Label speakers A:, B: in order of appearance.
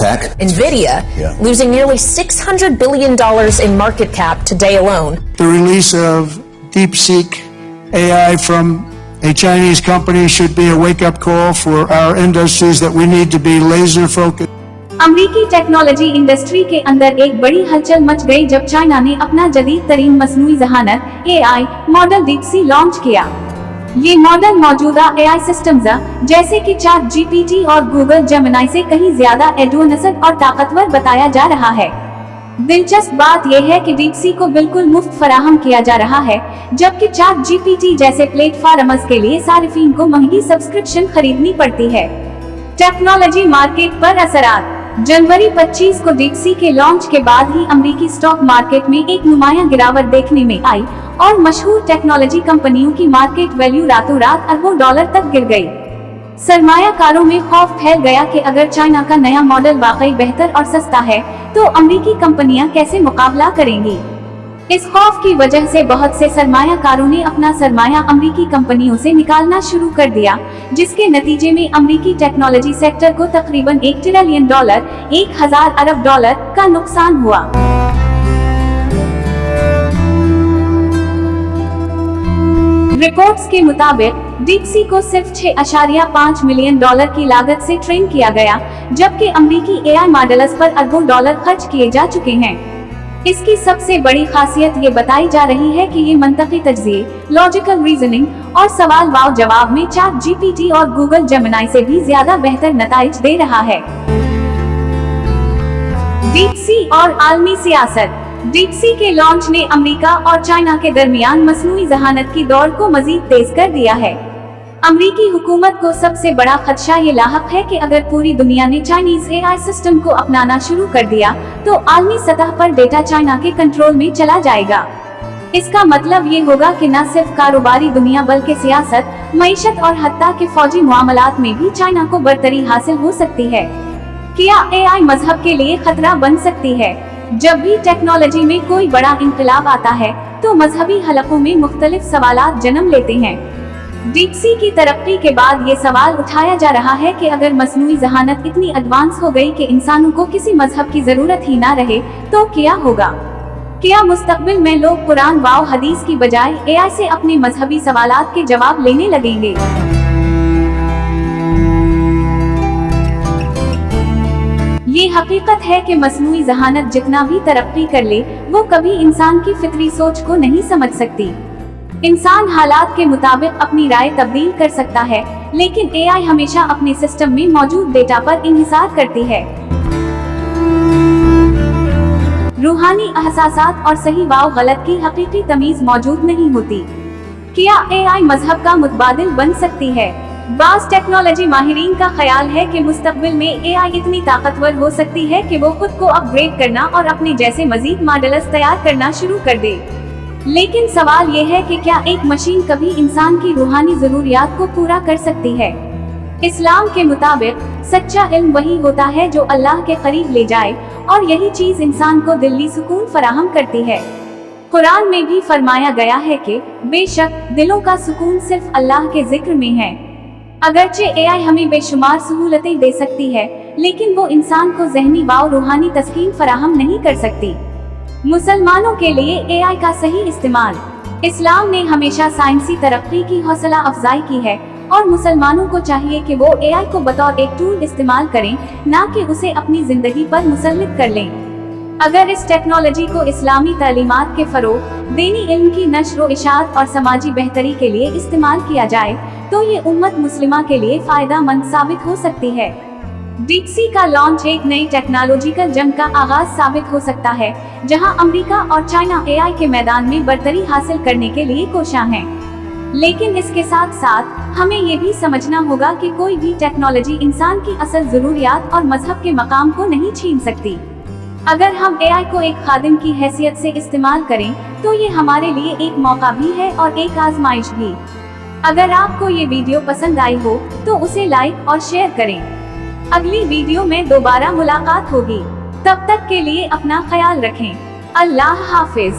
A: tech.
B: NVIDIA, losing nearly $600 billion in market cap today alone.
C: The release of DeepSeek AI from a Chinese company should be a wake-up call for our industries that we need to be laser-focused.
D: अमेरिकी technology industry के अंदर एक बड़ी हलचल much गई जब China ने अपना जदीद तरीन मसनूई जहानत AI मॉडल DeepSeek लॉन्च किया। ये मॉडल मौजूदा AI सिस्टम्स जैसे कि ChatGPT और Google Gemini से कहीं ज्यादा एडवांस्ड और ताकतवर बताया जा रहा है। दिलचस्प बात यह है कि DeepSeek को बिल्कुल मुफ्त फराहम किया जा रहा है, जबकि ChatGPT जैसे प्लेटफॉर्म्स के लिए सार्फिन को महंगी सब्सक्रिप्शन खरीदनी पड़ती है। टेक्नोलॉजी मार्केट पर असरात। जनवरी 25 को DeepSeek के लॉन्च के बाद ही अमेरिकी स्टॉक मार्केट में एक नुमायां गिरावट देखने में आई और मशहूर टेक्नोलॉजी कंपनियों की मार्केट वैल्यू रातों रात अरबों डॉलर तक गिर गई। सरमायाकारों में खौफ फैल गया कि अगर चाइना का नया मॉडल वाकई बेहतर और सस्ता है तो अमेरिकी कंपनियां कैसे मुकाबला करेंगी। इस खौफ की वजह से बहुत से सरमायाकारों ने अपना सरमाया अमेरिकी कंपनियों से निकालना शुरू कर दिया, जिसके नतीजे में अमेरिकी टेक्नोलॉजी सेक्टर को तकरीबन $1 ट्रिलियन 1000 अरब डॉलर का नुकसान हुआ। रिपोर्ट्स के मुताबिक DeepSeek को सिर्फ $6.5 मिलियन की लागत से ट्रेन किया गया, जबकि अमेरिकी AI मॉडल्स पर अरबों डॉलर खर्च किए जा चुके हैं। इसकी सबसे बड़ी खासियत ये बताई जा रही है कि ये मंतकी तज्ज़िये, लॉजिकल रीजनिंग और सवाल जवाब में ChatGPT और Google Gemini से भी ज्यादा बेहतर नताइज दे रहा है। DeepSeek और आलमी सियासत। DeepSeek के लॉन्च ने अमेरिका और चाइना के दरमियान मसनूई जहानत की दौड़ को मजीद तेज कर दिया है। अमेरिकी हुकूमत को सबसे बड़ा खदशा ये लाहक है कि अगर पूरी दुनिया ने चाइनीज AI सिस्टम को अपनाना शुरू कर दिया तो आलमी सतह पर डेटा चाइना के कंट्रोल में चला जाएगा। इसका मतलब ये होगा कि न सिर्फ कारोबारी दुनिया बल्कि सियासत, मईशत और हत्ता के फौजी मामलात में भी चाइना को बरतरी हासिल हो सकती है। क्या AI मजहब के लिए खतरा बन सकती है? जब भी टेक्नोलॉजी में कोई बड़ा इंकलाब आता है तो मजहबी हलकों में मुख्तलिफ सवालात जन्म लेते हैं। DeepSeek की तरक्की के बाद ये सवाल उठाया जा रहा है कि अगर मसनूई जहानत इतनी एडवांस हो गई कि इंसानों को किसी मजहब की जरूरत ही ना रहे तो क्या होगा? क्या मुस्तकबिल में लोग कुरान व हदीस की बजाय AI से अपने मजहबी सवालात के जवाब लेने लगेंगे? ये हकीकत है कि मसनूई जहानत जितना भी तरक्की कर ले, वो कभी इंसान की फितरी सोच को नहीं समझ सकती। इंसान हालात के मुताबिक अपनी राय तब्दील कर सकता है, लेकिन AI हमेशा अपने सिस्टम में मौजूद डेटा पर इन्हिसार करती है। रूहानी एहसासात और सही व गलत की हकीकी तमीज मौजूद नहीं होती। क्या AI मजहब का मुतबादिल बन सकती है? बास टेक्नोलॉजी माहिरीन का ख्याल है कि मुस्तकबिल में AI इतनी ताकतवर हो सकती है कि वो खुद को अपग्रेड करना और अपने जैसे मजीद मॉडल्स तैयार करना शुरू कर दे। लेकिन सवाल ये है कि क्या एक मशीन कभी इंसान की रूहानी जरूरियात को पूरा कर सकती है? इस्लाम के मुताबिक सच्चा इल्म वही होता है जो अल्लाह के करीब ले जाए, और यही चीज इंसान को दिली सुकून फराहम करती है। कुरान में भी फरमाया गया है कि बेशक दिलों का सुकून सिर्फ अल्लाह के जिक्र में है। अगरचे AI हमें बेशुमार सहूलतें दे सकती है, लेकिन वो इंसान को ज़हनी व रूहानी तस्कीन फराहम नहीं कर सकती। मुसलमानों के लिए AI का सही इस्तेमाल। इस्लाम ने हमेशा साइंसी तरक्की की हौसला अफजाई की है, और मुसलमानों को चाहिए कि वो AI को बतौर एक टूल इस्तेमाल करें, ना कि उसे अपनी जिंदगी पर मुसल्लित कर लें। अगर इस टेक्नोलॉजी को इस्लामी तालीमात के फरोग, दीनी इल्म की नश्र व इशाअत और समाजी बेहतरी के लिए इस्तेमाल किया जाए तो ये उम्मत मुस्लिमा के लिए फायदा मंद साबित हो सकती है। DeepSeek का लॉन्च एक नई टेक्नोलॉजिकल जंग का आगाज साबित हो सकता है, जहां अमेरिका और चाइना AI के मैदान में बरतरी हासिल करने के लिए कोशां हैं। लेकिन इसके साथ साथ हमें ये भी समझना होगा कि कोई भी टेक्नोलॉजी इंसान की असल जरूरियात और मजहब के मकाम को नहीं छीन सकती। अगर हम AI को एक खादिम की हैसियत से इस्तेमाल करें तो ये हमारे लिए एक मौका भी है और एक आजमाइश भी। अगर आपको ये वीडियो पसंद आई हो तो उसे लाइक और शेयर करें। अगली वीडियो में दोबारा मुलाकात होगी। तब तक के लिए अपना ख्याल रखें। अल्लाह हाफिज।